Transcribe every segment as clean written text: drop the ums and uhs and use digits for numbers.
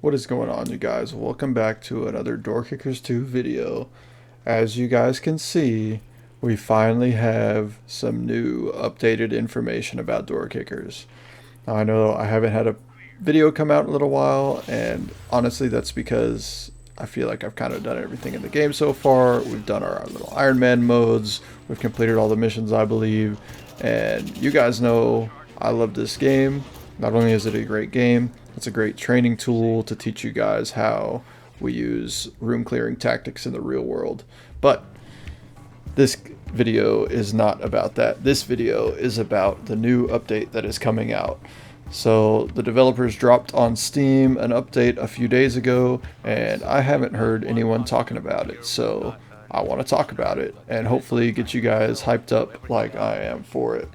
What is going on, you guys? Welcome back to another Door Kickers 2 video. As you guys can see, we finally have some new updated information about Door Kickers. Now, I know I haven't had a video come out in a little while, and honestly that's because I feel like I've kind of done everything in the game so far. We've done our little Iron Man modes, we've completed all the missions I believe, and you guys know I love this game. Not only is it a great game, it's a great training tool to teach you guys how we use room clearing tactics in the real world. But this video is not about that. This video is about the new update that is coming out. So the developers dropped on Steam an update a few days ago, and I haven't heard anyone talking about it. So I want to talk about it and hopefully get you guys hyped up like I am for it.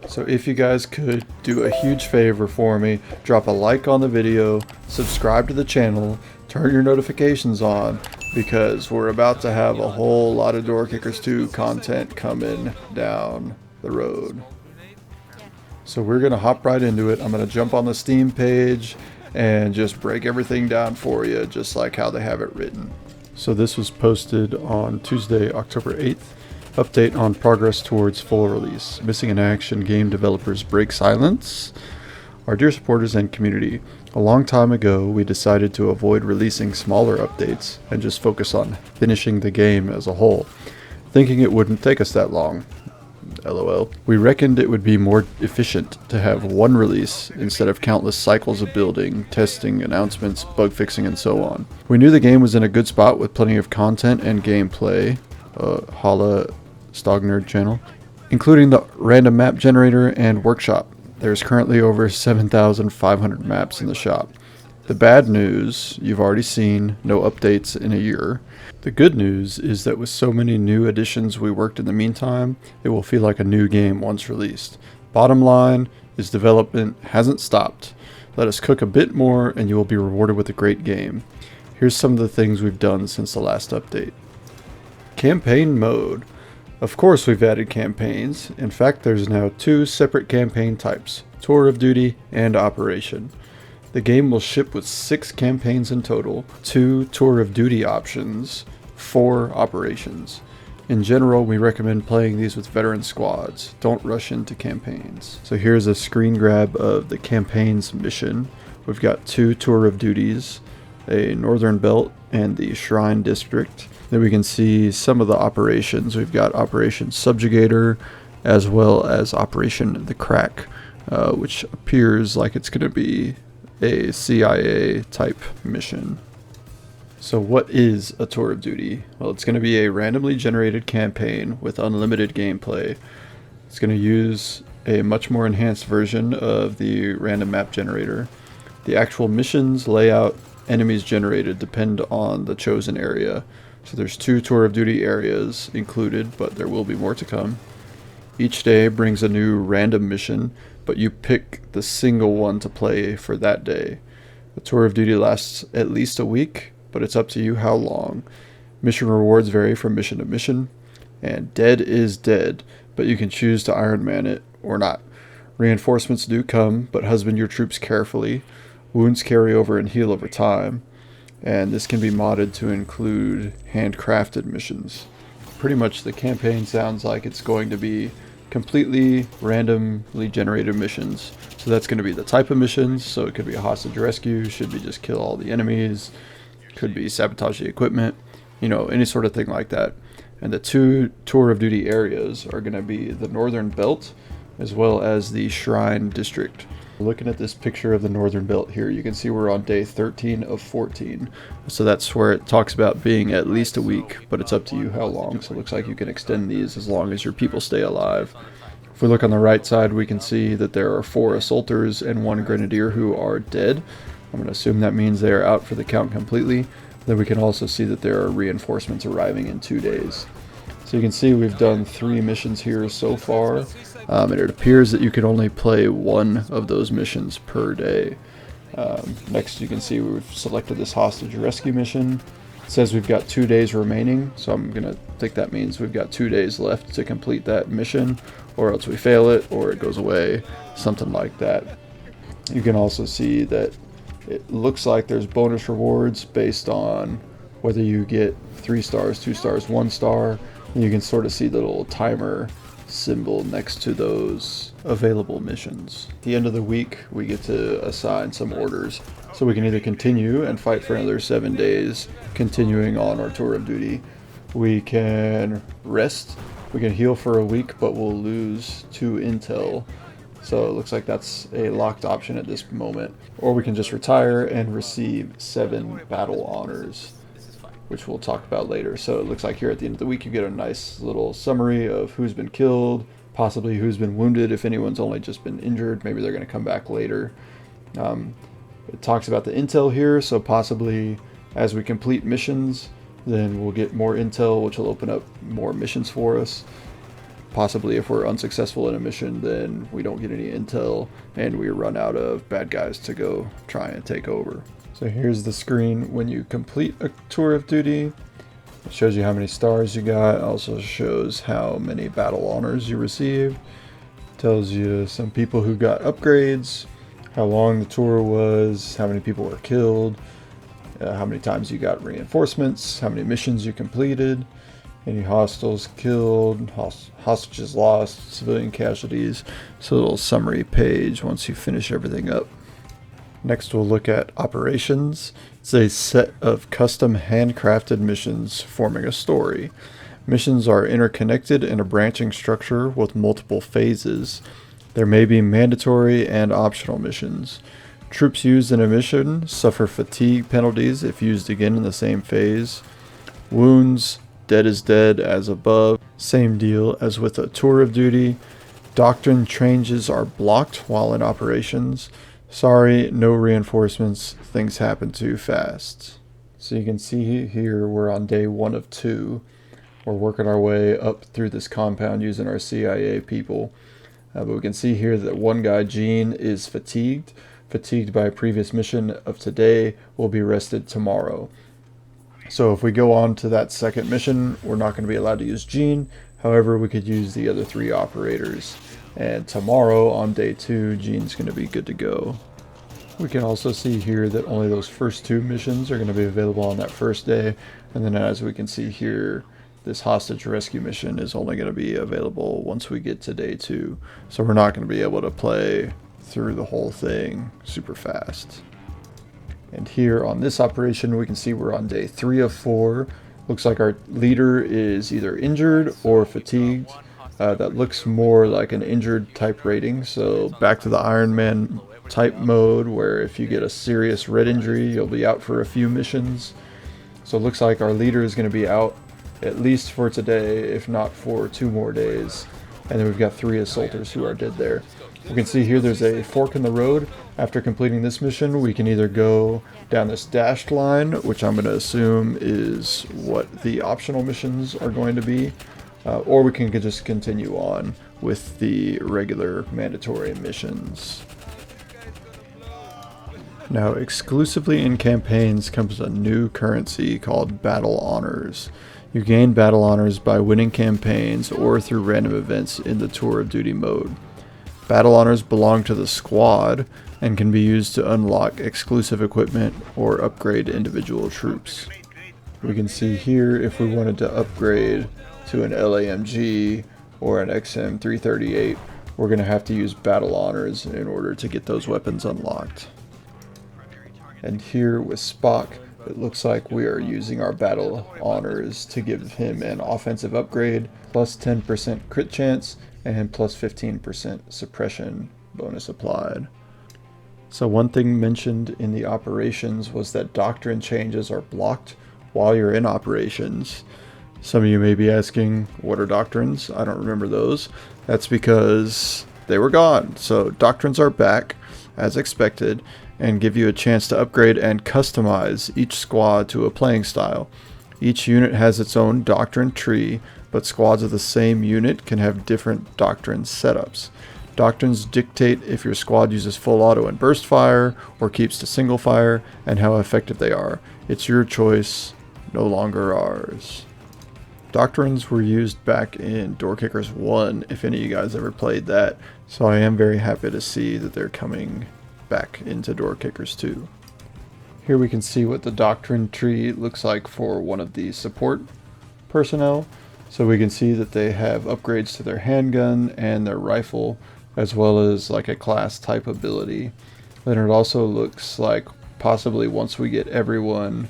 So if you guys could do a huge favor for me, drop a like on the video, subscribe to the channel, turn your notifications on, because we're about to have a whole lot of Door Kickers 2 content coming down the road. So we're going to hop right into it. I'm going to jump on the Steam page and just break everything down for you, just like how they have it written. So this was posted on Tuesday, October 8th. Update on progress towards full release. Missing in action game developers break silence. Our dear supporters and community, a long time ago we decided to avoid releasing smaller updates and just focus on finishing the game as a whole, thinking it wouldn't take us that long. LOL. We reckoned it would be more efficient to have one release instead of countless cycles of building, testing, announcements, bug fixing, and so on. We knew the game was in a good spot with plenty of content and gameplay. Hala Stognerd channel, including the random map generator and workshop. There's currently over 7,500 maps in the shop. The bad news, you've already seen, no updates in a year. The good news is that with so many new additions we worked in the meantime, it will feel like a new game once released. Bottom line is development hasn't stopped. Let us cook a bit more and you will be rewarded with a great game. Here's some of the things we've done since the last update. Campaign mode. Of course we've added campaigns. In fact, there's now 2 separate campaign types, Tour of Duty and Operation. The game will ship with 6 campaigns in total, 2 Tour of Duty options, 4 operations. In general, we recommend playing these with veteran squads. Don't rush into campaigns. So here's a screen grab of the campaign's mission. We've got 2 Tour of Duties, a Northern Belt and the Shrine District. Then we can see some of the operations. We've got Operation Subjugator as well as Operation The Crack, which appears like it's going to be a CIA type mission. So what is a Tour of Duty? Well, it's going to be a randomly generated campaign with unlimited gameplay. It's going to use a much more enhanced version of the random map generator. The actual missions, layout, enemies generated depend on the chosen area. So there's 2 Tour of Duty areas included, but there will be more to come. Each day brings a new random mission, but you pick the single one to play for that day. The Tour of Duty lasts at least a week, but it's up to you how long. Mission rewards vary from mission to mission, and dead is dead, but you can choose to Iron Man it or not. Reinforcements do come, but husband your troops carefully. Wounds carry over and heal over time. And this can be modded to include handcrafted missions. Pretty much the campaign sounds like it's going to be completely randomly generated missions. So that's going to be the type of missions. So it could be a hostage rescue, should be just kill all the enemies, could be sabotage the equipment, you know, any sort of thing like that. And the 2 Tour of Duty areas are going to be the Northern Belt as well as the Shrine District. Looking at this picture of the Northern Belt here, you can see we're on day 13 of 14. So that's where it talks about being at least a week, but it's up to you how long. So it looks like you can extend these as long as your people stay alive. If we look on the right side, we can see that there are 4 assaulters and 1 grenadier who are dead. I'm going to assume that means they are out for the count completely. Then we can also see that there are reinforcements arriving in 2 days. So you can see we've done 3 missions here so far. And it appears that you can only play 1 of those missions per day. Next you can see we've selected this hostage rescue mission. It says we've got 2 days remaining, so I'm going to think that means we've got 2 days left to complete that mission, or else we fail it, or it goes away, something like that. You can also see that It looks like there's bonus rewards based on whether you get 3 stars, 2 stars, 1 star. You can sort of see the little timer symbol next to those available missions. At the end of the week, we get to assign some orders. So we can either continue and fight for another 7 days, continuing on our tour of duty. We can rest. We can heal for a week, but we'll lose 2 intel. So it looks like that's a locked option at this moment. Or we can just retire and receive 7 battle honors, which we'll talk about later. So it looks like here at the end of the week you get a nice little summary of who's been killed, possibly who's been wounded. If anyone's only just been injured, maybe they're going to come back later. It talks about the intel here, so possibly as we complete missions, then we'll get more intel, which will open up more missions for us. Possibly if we're unsuccessful in a mission, then we don't get any intel and we run out of bad guys to go try and take over. So here's the screen when you complete a tour of duty. It shows you how many stars you got. It also shows how many battle honors you received. Tells you some people who got upgrades, how long the tour was, how many people were killed, how many times you got reinforcements, how many missions you completed, any hostiles killed, hostages lost, civilian casualties. It's a little summary page once you finish everything up. Next we'll look at operations. It's a set of custom handcrafted missions forming a story. Missions are interconnected in a branching structure with multiple phases. There may be mandatory and optional missions. Troops used in a mission suffer fatigue penalties if used again in the same phase. Wounds, dead is dead as above. Same deal as with a tour of duty. Doctrine changes are blocked while in operations. Sorry, no reinforcements. Things happen too fast. So you can see here we're on day 1 of 2. We're working our way up through this compound using our CIA people. But we can see here that one guy, Gene, is fatigued. Fatigued by a previous mission of today, will be rested tomorrow. So if we go on to that second mission, we're not going to be allowed to use Gene. However, we could use the other 3 operators. And tomorrow on day 2, Gene's going to be good to go. We can also see here that only those first 2 missions are going to be available on that first day. And then as we can see here, this hostage rescue mission is only going to be available once we get to day 2. So we're not going to be able to play through the whole thing super fast. And here on this operation, we can see we're on day 3 of 4. Looks like our leader is either injured or fatigued. That looks more like an injured type rating. So back to the Iron Man type mode, where if you get a serious red injury, you'll be out for a few missions. So it looks like our leader is going to be out at least for today, if not for 2 more days. And then we've got 3 assaulters who are dead there. We can see here there's a fork in the road. After completing this mission, we can either go down this dashed line, which I'm going to assume is what the optional missions are going to be, or we can just continue on with the regular mandatory missions. Now, exclusively in campaigns comes a new currency called Battle Honors. You gain Battle Honors by winning campaigns or through random events in the Tour of Duty mode. Battle Honors belong to the squad and can be used to unlock exclusive equipment or upgrade individual troops. We can see here if we wanted to upgrade to an LAMG or an XM338, we're going to have to use Battle Honors in order to get those weapons unlocked. And here with Spock, it looks like we are using our Battle Honors to give him an offensive upgrade, plus 10% crit chance, and plus 15% suppression bonus applied. So one thing mentioned in the operations was that doctrine changes are blocked while you're in operations. Some of you may be asking, what are doctrines? I don't remember those. That's because they were gone. So doctrines are back as expected and give you a chance to upgrade and customize each squad to a playing style. Each unit has its own doctrine tree, but squads of the same unit can have different doctrine setups. Doctrines dictate if your squad uses full auto and burst fire or keeps to single fire and how effective they are. It's your choice, no longer ours. Doctrines were used back in Door Kickers 1 if any of you guys ever played that, so I am very happy to see that they're coming back into Door Kickers 2. Here we can see what the doctrine tree looks like for one of the support personnel. So we can see that they have upgrades to their handgun and their rifle, as well as like a class type ability. Then it also looks like possibly once we get everyone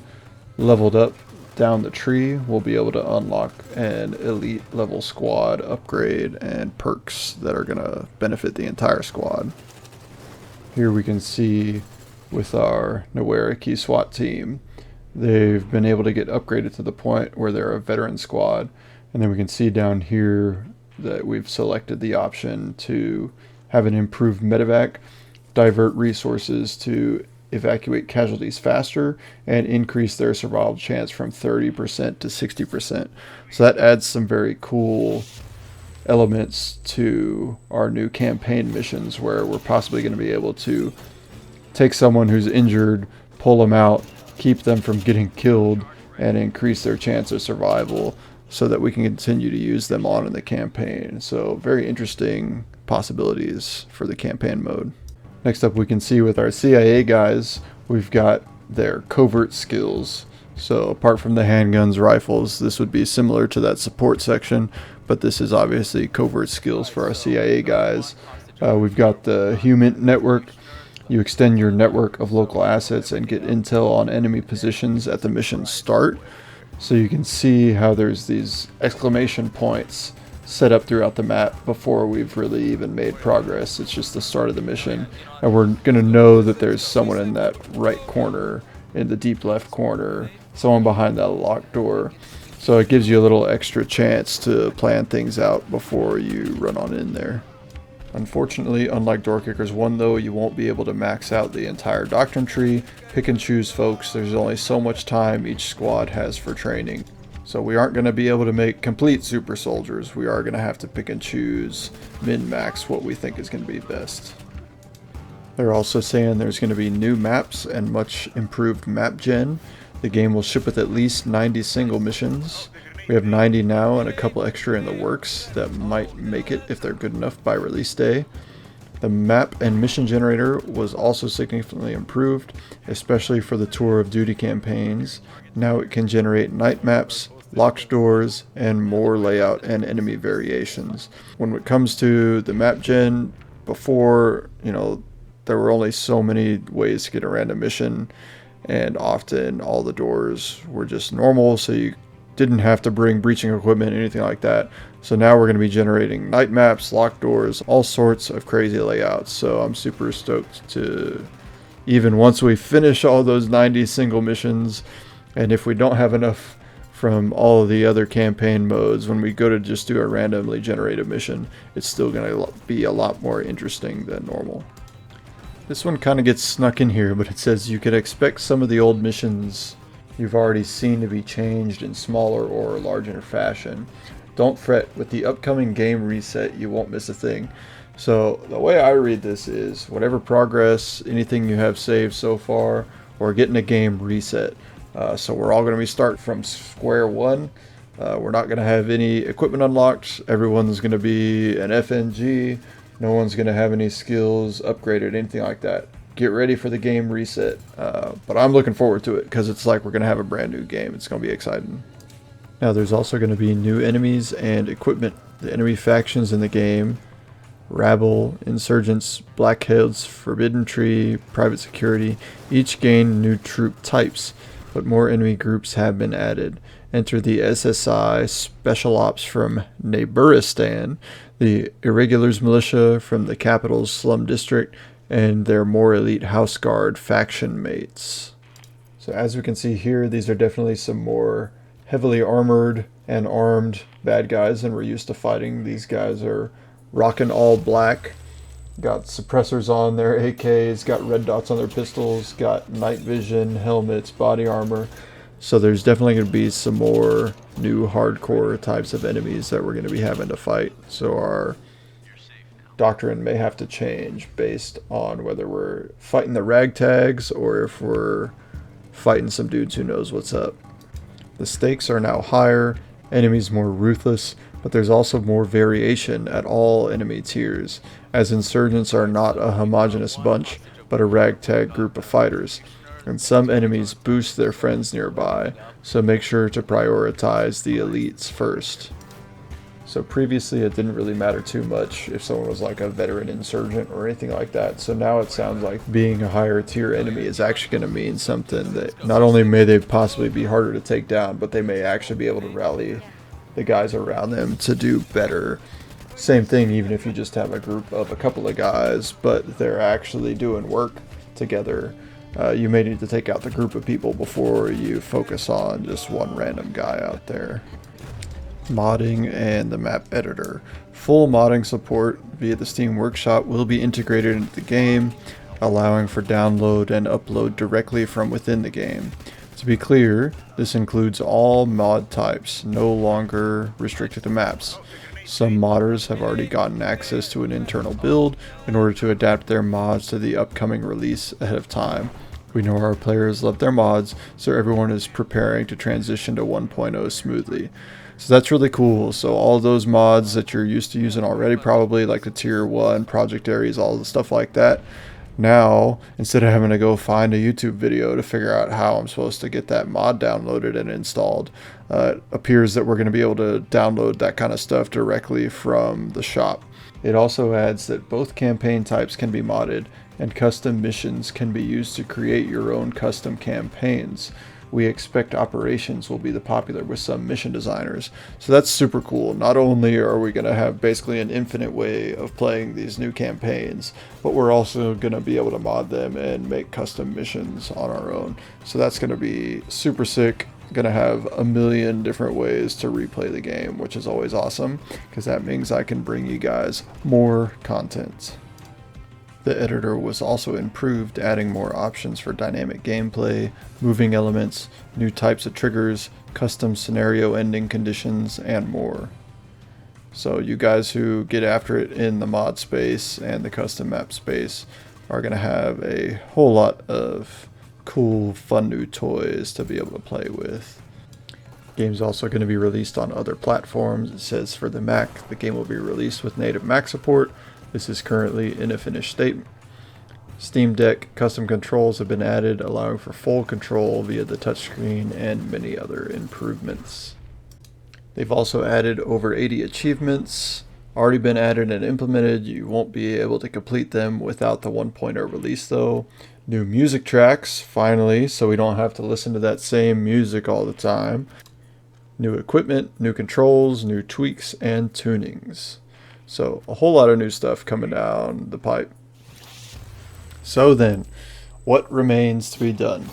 leveled up down the tree, we'll be able to unlock an elite level squad upgrade and perks that are going to benefit the entire squad. Here we can see with our Nawariki SWAT team, they've been able to get upgraded to the point where they're a veteran squad. And then we can see down here that we've selected the option to have an improved medevac, divert resources to evacuate casualties faster, and increase their survival chance from 30% to 60%. So that adds some very cool elements to our new campaign missions, where we're possibly going to be able to take someone who's injured, pull them out, keep them from getting killed, and increase their chance of survival so that we can continue to use them on in the campaign. So very interesting possibilities for the campaign mode. Next up, we can see with our CIA guys, we've got their covert skills. So apart from the handguns, rifles, this would be similar to that support section, but this is obviously covert skills for our CIA guys. We've got the human network. You extend your network of local assets and get intel on enemy positions at the mission start. So you can see how there's these exclamation points set up throughout the map before we've really even made progress. It's just the start of the mission, and we're going to know that there's someone in that right corner, in the deep left corner, someone behind that locked door. So it gives you a little extra chance to plan things out before you run on in there. Unfortunately, unlike Doorkickers 1 though, you won't be able to max out the entire doctrine tree. Pick and choose, folks. There's only so much time each squad has for training. So we aren't going to be able to make complete super soldiers. We are going to have to pick and choose, min-max what we think is going to be best. They're also saying there's going to be new maps and much improved map gen. The game will ship with at least 90 single missions. We have 90 now and a couple extra in the works that might make it if they're good enough by release day. The map and mission generator was also significantly improved, especially for the Tour of Duty campaigns. Now it can generate night maps, locked doors, and more layout and enemy variations. When it comes to the map gen, before, there were only so many ways to get a random mission, and often all the doors were just normal, so you didn't have to bring breaching equipment, anything like that. So now we're going to be generating night maps, locked doors, all sorts of crazy layouts. So I'm super stoked to, even once we finish all those 90 single missions, and if we don't have enough from all of the other campaign modes, when we go to just do a randomly generated mission, it's still going to be a lot more interesting than normal. This one kind of gets snuck in here, but it says you could expect some of the old missions you've already seen to be changed in smaller or larger fashion. Don't fret, with the upcoming game reset you won't miss a thing. So the way I read this is whatever progress, anything you have saved so far, or getting a game reset. So we're all going to be starting from square one. We're not going to have any equipment unlocked. Everyone's going to be an FNG. No one's going to have any skills upgraded, anything like that. Get ready for the game reset. But I'm looking forward to it because it's like we're going to have a brand new game. It's going to be exciting. Now there's also going to be new enemies and equipment. The enemy factions in the game: Rabble, Insurgents, Blackheads, Forbidden Tree, Private Security, each gain new troop types, but more enemy groups have been added. Enter the SSI Special Ops from Neighboristan, the Irregulars Militia from the capital's Slum District, and their more elite House Guard faction mates. So as we can see here, these are definitely some more heavily armored and armed bad guys than we're used to fighting. These guys are rocking all black, got suppressors on their AKs, got red dots on their pistols, got night vision, helmets, body armor. So there's definitely going to be some more new hardcore types of enemies that we're going to be having to fight. So our doctrine may have to change based on whether we're fighting the ragtags or if we're fighting some dudes who knows what's up. The stakes are now higher, enemies more ruthless, but there's also more variation at all enemy tiers, as insurgents are not a homogeneous bunch, but a ragtag group of fighters. and some enemies boost their friends nearby, so make sure to prioritize the elites first. So previously it didn't really matter too much if someone was like a veteran insurgent or anything like that. So now it sounds like being a higher tier enemy is actually going to mean something that not only may they possibly be harder to take down, but they may actually be able to rally the guys around them to do better. Same thing even if you just have a group of a couple of guys, but they're actually doing work together. You may need to take out the group of people before you focus on just one random guy out there. Modding and the map editor. Full modding support via the Steam Workshop will be integrated into the game, allowing for download and upload directly from within the game. To be clear, this includes all mod types, no longer restricted to maps. Some modders have already gotten access to an internal build in order to adapt their mods to the upcoming release ahead of time. We know our players love their mods, so everyone is preparing to transition to 1.0 smoothly. So that's really cool. So all those mods that you're used to using already, probably like the tier 1, Project Ares, all the stuff like that. Now, instead of having to go find a YouTube video to figure out how I'm supposed to get that mod downloaded and installed, it appears that we're going to be able to download that kind of stuff directly from the shop. It also adds that both campaign types can be modded, and custom missions can be used to create your own custom campaigns. We expect operations will be the popular with some mission designers. So that's super cool. Not only are we going to have basically an infinite way of playing these new campaigns, but we're also going to be able to mod them and make custom missions on our own. So that's going to be super sick. Going to have a million different ways to replay the game, which is always awesome because that means I can bring you guys more content. The editor was also improved, adding more options for dynamic gameplay, moving elements, new types of triggers, custom scenario ending conditions, and more. So you guys who get after it in the mod space and the custom map space are going to have a whole lot of cool, fun new toys to be able to play with. The game's also going to be released on other platforms. It says for the Mac, the game will be released with native Mac support. This is currently in a finished state. Steam Deck custom controls have been added, allowing for full control via the touchscreen and many other improvements. They've also added over 80 achievements, already been added and implemented. You won't be able to complete them without the 1.0 release though. New music tracks, finally, so we don't have to listen to that same music all the time. New equipment, new controls, new tweaks, and tunings. So a whole lot of new stuff coming down the pipe. So then, what remains to be done?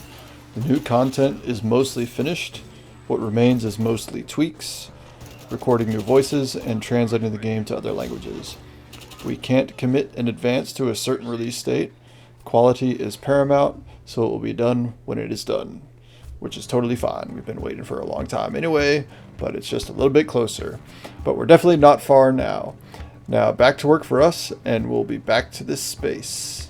The new content is mostly finished. What remains is mostly tweaks, recording new voices, and translating the game to other languages. We can't commit in advance to a certain release date. Quality is paramount, so it will be done when it is done, which is totally fine. We've been waiting for a long time anyway, but it's just a little bit closer. But we're definitely not far now. Now back to work for us, and we'll be back to this space.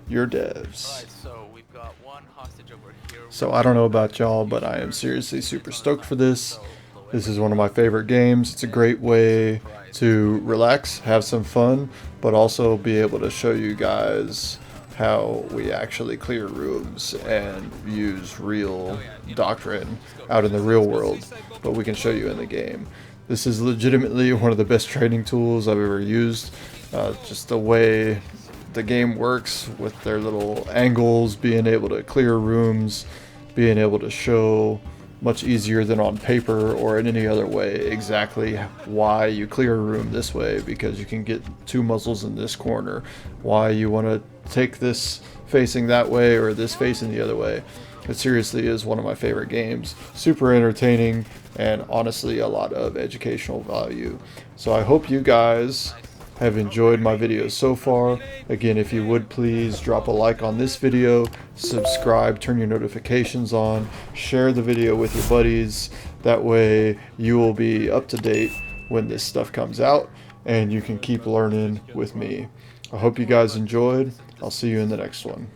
Your devs. Alright, so we've got one hostage over here. So I don't know about y'all, but I am seriously super stoked for this. This is one of my favorite games. It's a great way to relax, have some fun, but also be able to show you guys how we actually clear rooms and use real doctrine out in the real world, but we can show you in the game. This is legitimately one of the best training tools I've ever used. Just the way the game works with their little angles, being able to clear rooms, being able to show much easier than on paper or in any other way exactly why you clear a room this way, because you can get two muzzles in this corner, why you want to take this facing that way or this facing the other way. It seriously is one of my favorite games. Super entertaining and honestly a lot of educational value. So I hope you guys have enjoyed my videos so far. Again, if you would please drop a like on this video, subscribe, turn your notifications on, share the video with your buddies. That way you will be up to date when this stuff comes out and you can keep learning with me. I hope you guys enjoyed. I'll see you in the next one.